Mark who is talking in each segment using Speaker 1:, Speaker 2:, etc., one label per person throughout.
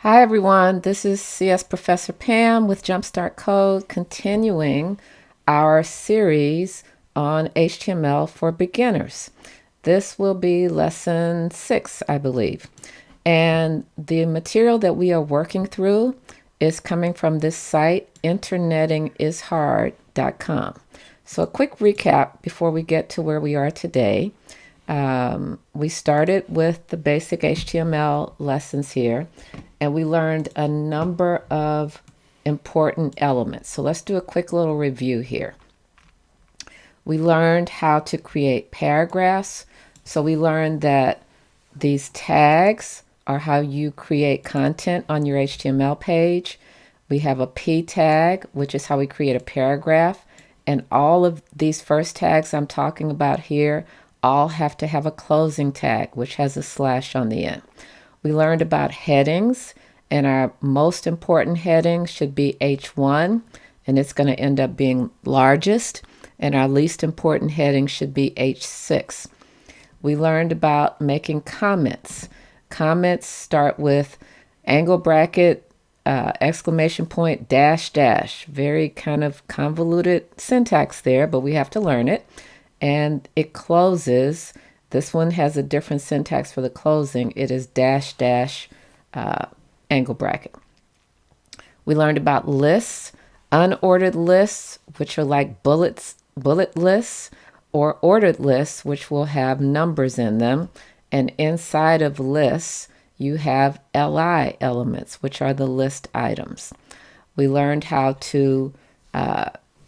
Speaker 1: Hi everyone, this is CS Professor Pam with Jumpstart Code, continuing our series on HTML for beginners. This will be lesson 6, I believe. And the material that we are working through is coming from this site, internetingishard.com. So a quick recap before we get to where we are today. We started with the basic HTML lessons here, and we learned a number of important elements. So let's do a quick little review here. We learned how to create paragraphs. So we learned that these tags are how you create content on your HTML page. We have a P tag, which is how we create a paragraph. And all of these first tags I'm talking about here all have to have a closing tag, which has a slash on the end. We learned about headings, and our most important heading should be H1, and it's going to end up being largest, and our least important heading should be H6. We learned about making comments. Comments start with angle bracket, exclamation point, dash, dash. Very kind of convoluted syntax there, but we have to learn it. And it closes. This one has a different syntax for the closing. It is dash, dash, angle bracket. We learned about lists, unordered lists, which are like bullet lists, or ordered lists, which will have numbers in them. And inside of lists, you have li elements, which are the list items. We learned how to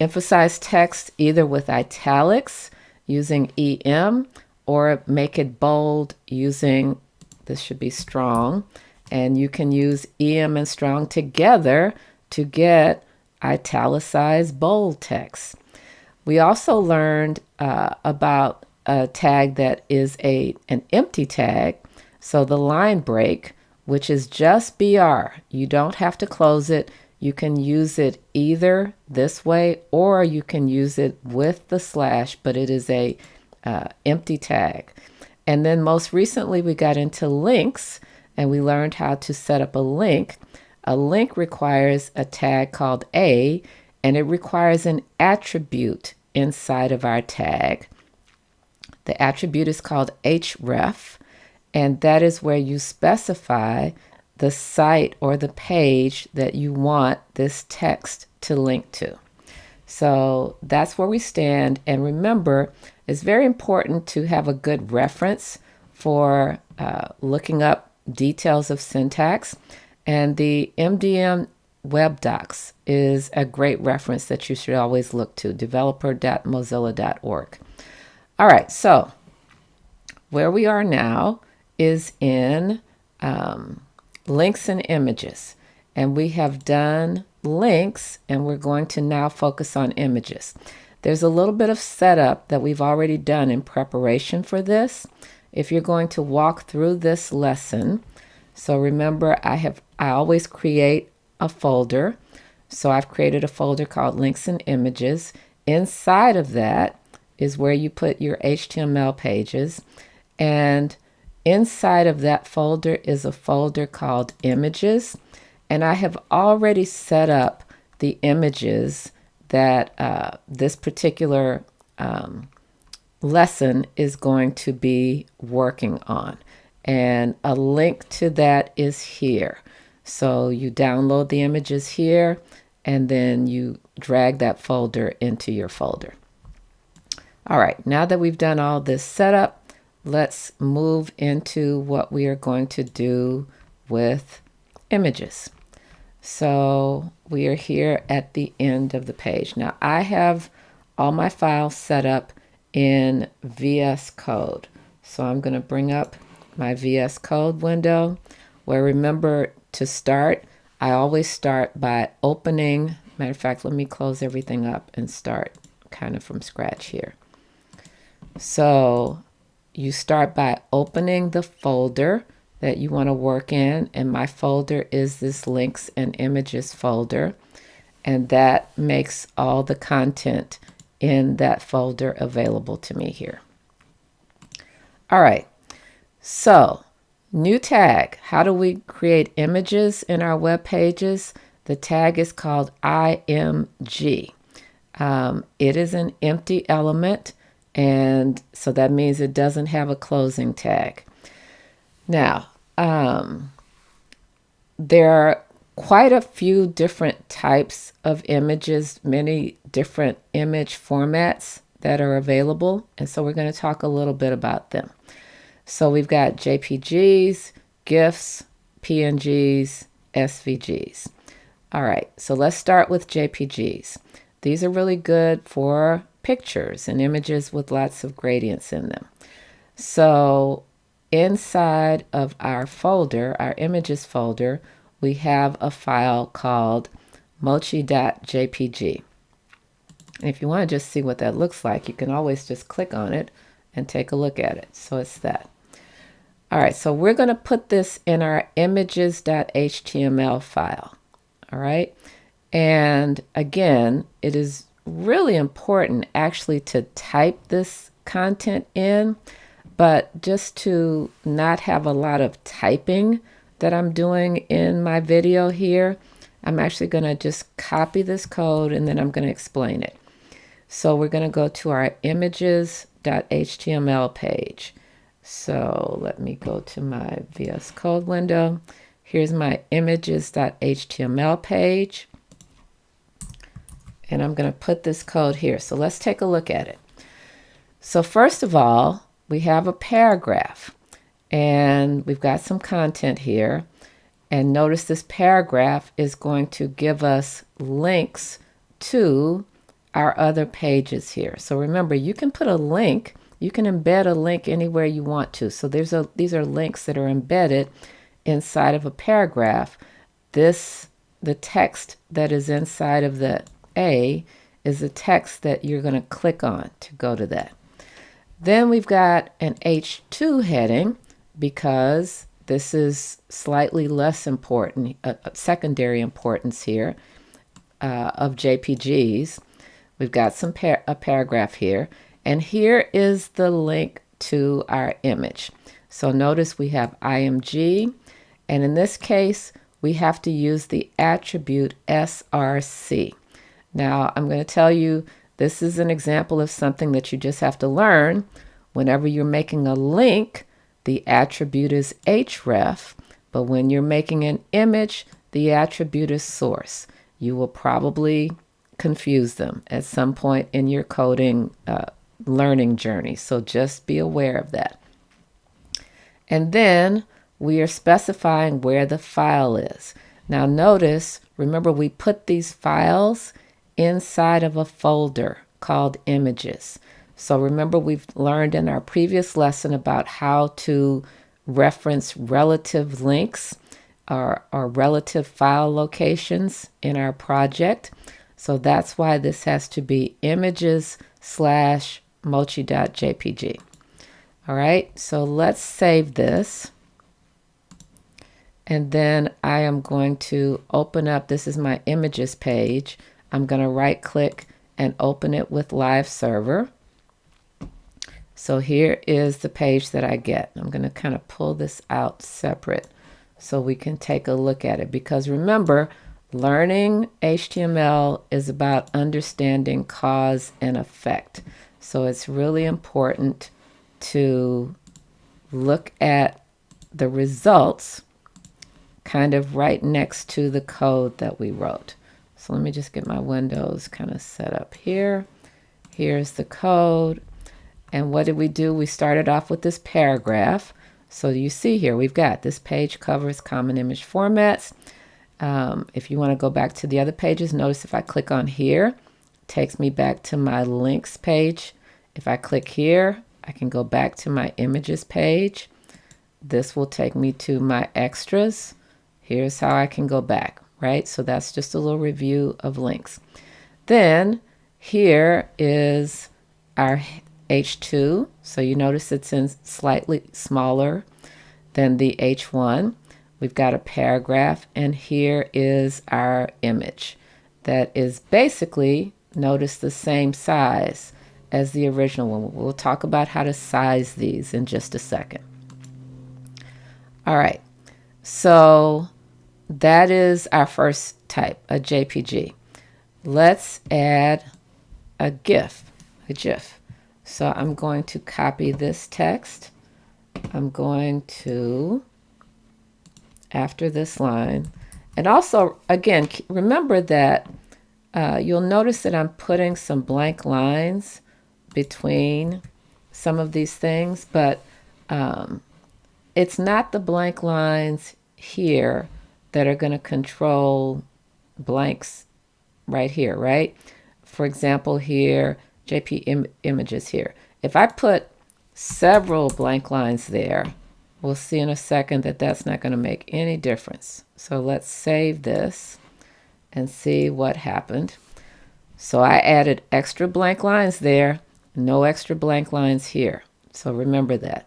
Speaker 1: emphasize text either with italics using EM, or make it bold using, this should be strong, and you can use EM and strong together to get italicized bold text. We also learned about a tag that is an empty tag. So the line break, which is just BR. You don't have to close it. You can use it either this way, or you can use it with the slash, but it is a empty tag. And then most recently we got into links, and we learned how to set up a link. A link requires a tag called A, and it requires an attribute inside of our tag. The attribute is called href, and that is where you specify the site or the page that you want this text to link to. So that's where we stand. And remember, it's very important to have a good reference for looking up details of syntax. And the MDM web docs is a great reference that you should always look to, developer.mozilla.org. All right, so where we are now is in links and images. And we have done links, and we're going to now focus on images. There's a little bit of setup that we've already done in preparation for this. If you're going to walk through this lesson, so remember I always create a folder. So I've created a folder called links and images. Inside of that is where you put your HTML pages, and inside of that folder is a folder called images, and I have already set up the images that this particular lesson is going to be working on, and a link to that is here. So you download the images here, and then you drag that folder into your folder. All right, now that we've done all this setup, let's move into what we are going to do with images. So we are here at the end of the page. Now I have all my files set up in VS Code. So I'm going to bring up my VS Code window, where remember to start, I always start by opening. Matter of fact, let me close everything up and start kind of from scratch here. So you start by opening the folder that you want to work in, and my folder is this links and images folder, and that makes all the content in that folder available to me here. All right, so New tag. How do we create images in our web pages? The tag is called IMG. It is an empty element, and so that means it doesn't have a closing tag. Now, there are quite a few different types of images, many different image formats that are available, and so we're going to talk a little bit about them. So we've got JPGs, GIFs, PNGs, SVGs. All right, so let's start with JPGs. These are really good for pictures and images with lots of gradients in them. So inside of our folder, our images folder, we have a file called mochi.jpg. And if you want to just see what that looks like, you can always just click on it and take a look at it. So it's that. All right, so we're going to put this in our images.html file. All right. And again, it is really important actually to type this content in, but just to not have a lot of typing that I'm doing in my video here, I'm actually going to just copy this code and then I'm going to explain it. So we're going to go to our images.html page. So let me go to my VS Code window. Here's my images.html page. And I'm going to put this code here. So let's take a look at it. So first of all, we have a paragraph. And we've got some content here. And notice this paragraph is going to give us links to our other pages here. So remember, you can put a link, you can embed a link anywhere you want to. So these are links that are embedded inside of a paragraph. The text that is inside of the A is the text that you're going to click on to go to that. Then we've got an H2 heading because this is slightly less important, secondary importance here of JPGs. We've got a paragraph here, and here is the link to our image. So notice we have IMG, and in this case, we have to use the attribute src. Now, I'm going to tell you, this is an example of something that you just have to learn. Whenever you're making a link, the attribute is href, but when you're making an image, the attribute is source. You will probably confuse them at some point in your coding learning journey, so just be aware of that. And then we are specifying where the file is. Now notice, remember we put these files inside of a folder called images. So remember, we've learned in our previous lesson about how to reference relative links or relative file locations in our project. So that's why this has to be images/mochi.jpg. All right, so let's save this. And then I am going to open up, this is my images page. I'm going to right click and open it with Live Server. So here is the page that I get. I'm going to kind of pull this out separate so we can take a look at it. Because remember, learning HTML is about understanding cause and effect. So it's really important to look at the results kind of right next to the code that we wrote. So let me just get my windows kind of set up here. Here's the code. And what did we do? We started off with this paragraph. So you see here, we've got this page covers common image formats. If you want to go back to the other pages, notice if I click on here, it takes me back to my links page. If I click here, I can go back to my images page. This will take me to my extras. Here's how I can go back, right? So that's just a little review of links. Then here is our H2. So you notice it's in slightly smaller than the H1. We've got a paragraph, and here is our image that is basically, notice, the same size as the original one. We'll talk about how to size these in just a second. All right. So that is our first type, a JPG. Let's add a GIF. So I'm going to copy this text. I'm going to, after this line, and also, again, remember that you'll notice that I'm putting some blank lines between some of these things, but it's not the blank lines here that are going to control blanks right here, right? For example, here, images here. If I put several blank lines there, we'll see in a second that that's not going to make any difference. So let's save this and see what happened. So I added extra blank lines there, no extra blank lines here. So remember that.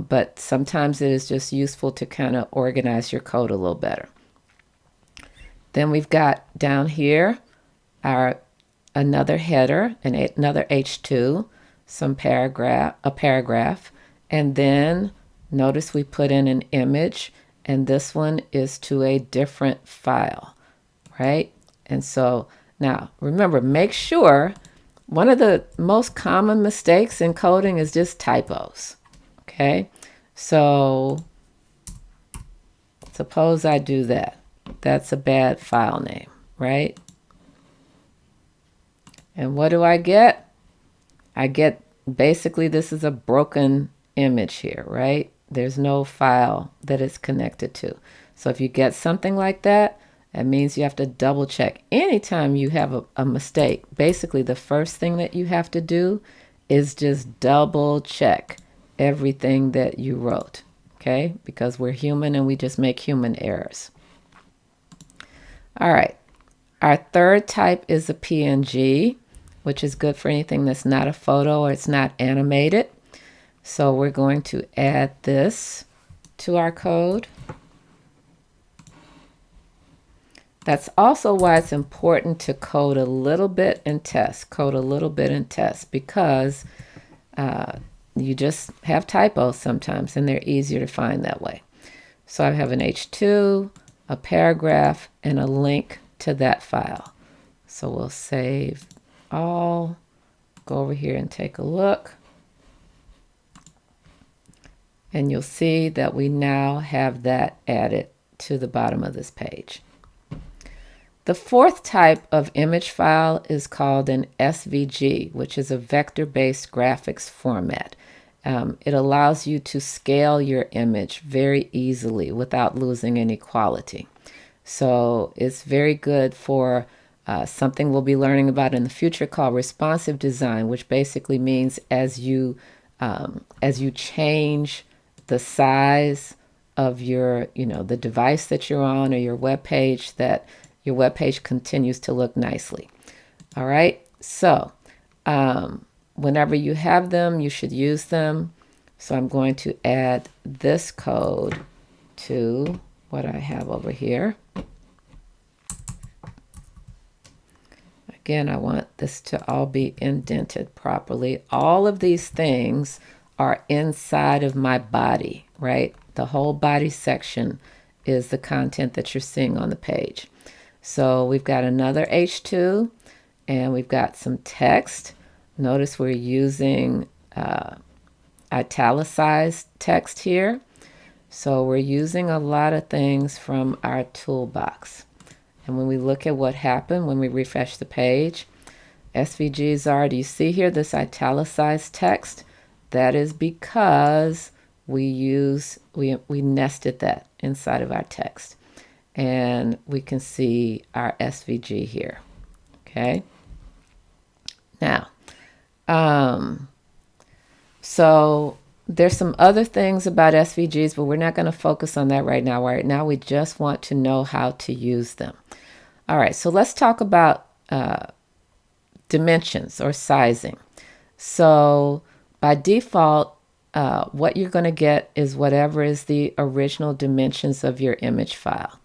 Speaker 1: But sometimes it is just useful to kind of organize your code a little better. Then we've got down here another header and another H2, a paragraph, and then notice we put in an image, and this one is to a different file, right? And so now remember, make sure one of the most common mistakes in coding is just typos. Okay, so suppose I do that. That's a bad file name, right? And what do I get? I get basically this is a broken image here, right? There's no file that it's connected to. So if you get something like that, that means you have to double check. Anytime you have a mistake, basically the first thing that you have to do is just double check everything that you wrote, okay? Because we're human and we just make human errors. All right, our third type is a PNG, which is good for anything that's not a photo or it's not animated. So we're going to add this to our code. That's also why it's important to code a little bit and test, because you just have typos sometimes and they're easier to find that way. So I have an H2, a paragraph, and a link to that file. So we'll save all, go over here and take a look. And you'll see that we now have that added to the bottom of this page. The fourth type of image file is called an SVG, which is a vector-based graphics format. It allows you to scale your image very easily without losing any quality. So it's very good for something we'll be learning about in the future called responsive design, which basically means as you change the size of your, the device that you're on or your web page, that your web page continues to look nicely. All right, so whenever you have them, you should use them. So I'm going to add this code to what I have over here. Again, I want this to all be indented properly. All of these things are inside of my body, right? The whole body section is the content that you're seeing on the page. So we've got another H2 and we've got some text. Notice we're using italicized text here. So we're using a lot of things from our toolbox. And when we look at what happened when we refresh the page, SVGs are, do you see here this italicized text? That is because we nested that inside of our text. And we can see our SVG here, okay? Now, so there's some other things about SVGs, but we're not going to focus on that right now. Right now, we just want to know how to use them. All right, so let's talk about dimensions or sizing. So by default, what you're going to get is whatever is the original dimensions of your image file.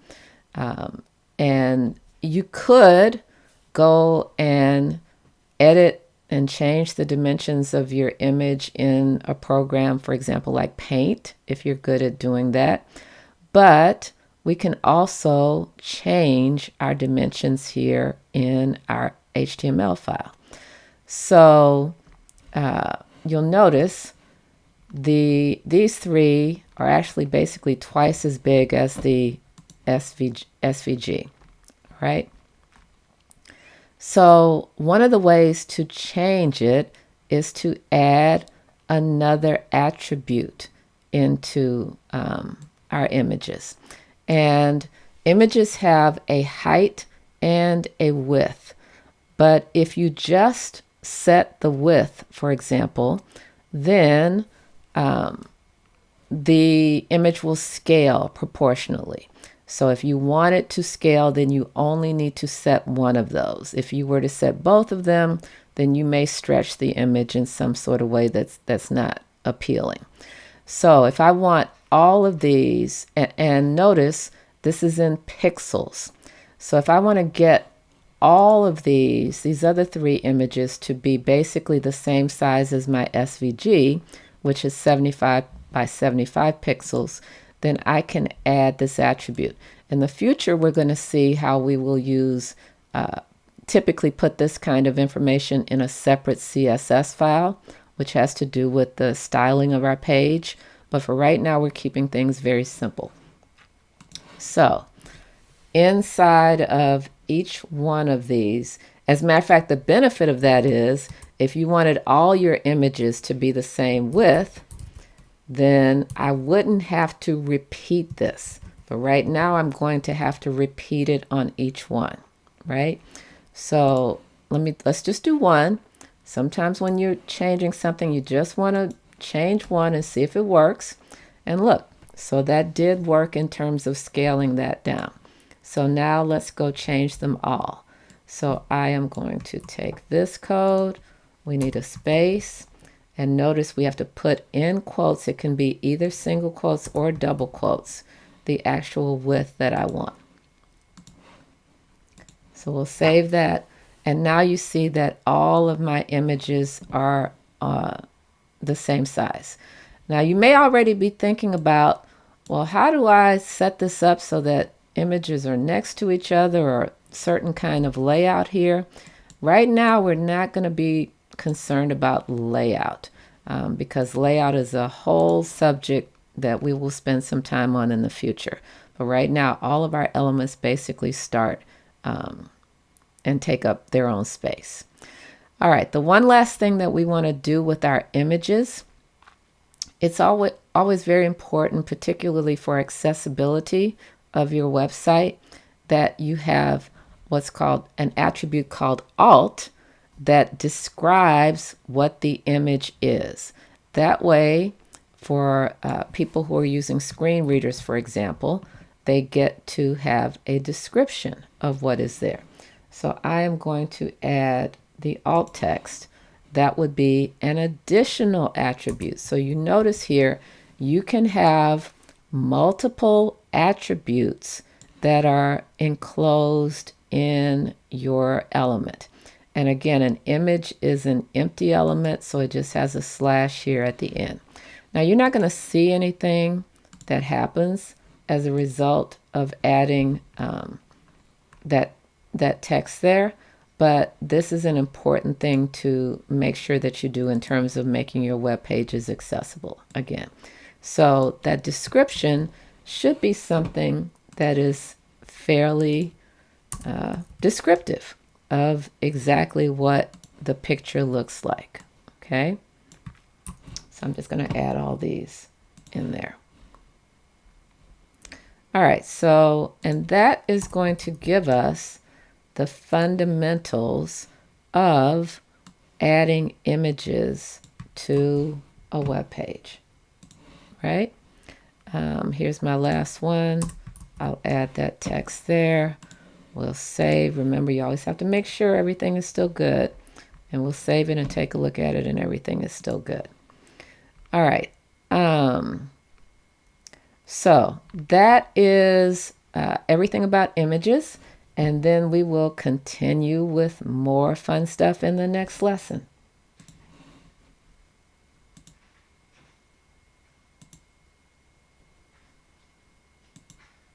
Speaker 1: And you could go and edit and change the dimensions of your image in a program, for example, like Paint, if you're good at doing that. But we can also change our dimensions here in our HTML file. So you'll notice these three are actually basically twice as big as the SVG, right? So one of the ways to change it is to add another attribute into our images. And images have a height and a width. But if you just set the width, for example, then the image will scale proportionally. So if you want it to scale, then you only need to set one of those. If you were to set both of them, then you may stretch the image in some sort of way that's not appealing. So if I want all of these, and notice this is in pixels. So if I want to get all of these other three images to be basically the same size as my SVG, which is 75 by 75 pixels, then I can add this attribute. In the future, we're going to see how we will use, typically put this kind of information in a separate CSS file, which has to do with the styling of our page. But for right now, we're keeping things very simple. So inside of each one of these, as a matter of fact, the benefit of that is if you wanted all your images to be the same width, then I wouldn't have to repeat this. But right now I'm going to have to repeat it on each one, right? So let's just do one. Sometimes when you're changing something, you just want to change one and see if it works. And look, so that did work in terms of scaling that down. So now let's go change them all. So I am going to take this code. We need a space. And notice we have to put in quotes. It can be either single quotes or double quotes, the actual width that I want. So we'll save that. And now you see that all of my images are the same size. Now you may already be thinking about, well, how do I set this up so that images are next to each other or a certain kind of layout here? Right now, we're not going to be concerned about layout because layout is a whole subject that we will spend some time on in the future. But right now, all of our elements basically start and take up their own space. All right, the one last thing that we want to do with our images, it's always very important, particularly for accessibility of your website, that you have what's called an attribute called alt that describes what the image is. That way, for people who are using screen readers, for example, they get to have a description of what is there. So I am going to add the alt text. That would be an additional attribute. So you notice here, you can have multiple attributes that are enclosed in your element. And again, an image is an empty element, so it just has a slash here at the end. Now you're not going to see anything that happens as a result of adding that text there, but this is an important thing to make sure that you do in terms of making your web pages accessible again. So that description should be something that is fairly descriptive of exactly what the picture looks like, okay? So I'm just going to add all these in there. All right, so, and that is going to give us the fundamentals of adding images to a web page, right? Here's my last one. I'll add that text there. We'll save. Remember, you always have to make sure everything is still good. And we'll save it and take a look at it and everything is still good. All right. So that is everything about images. And then we will continue with more fun stuff in the next lesson.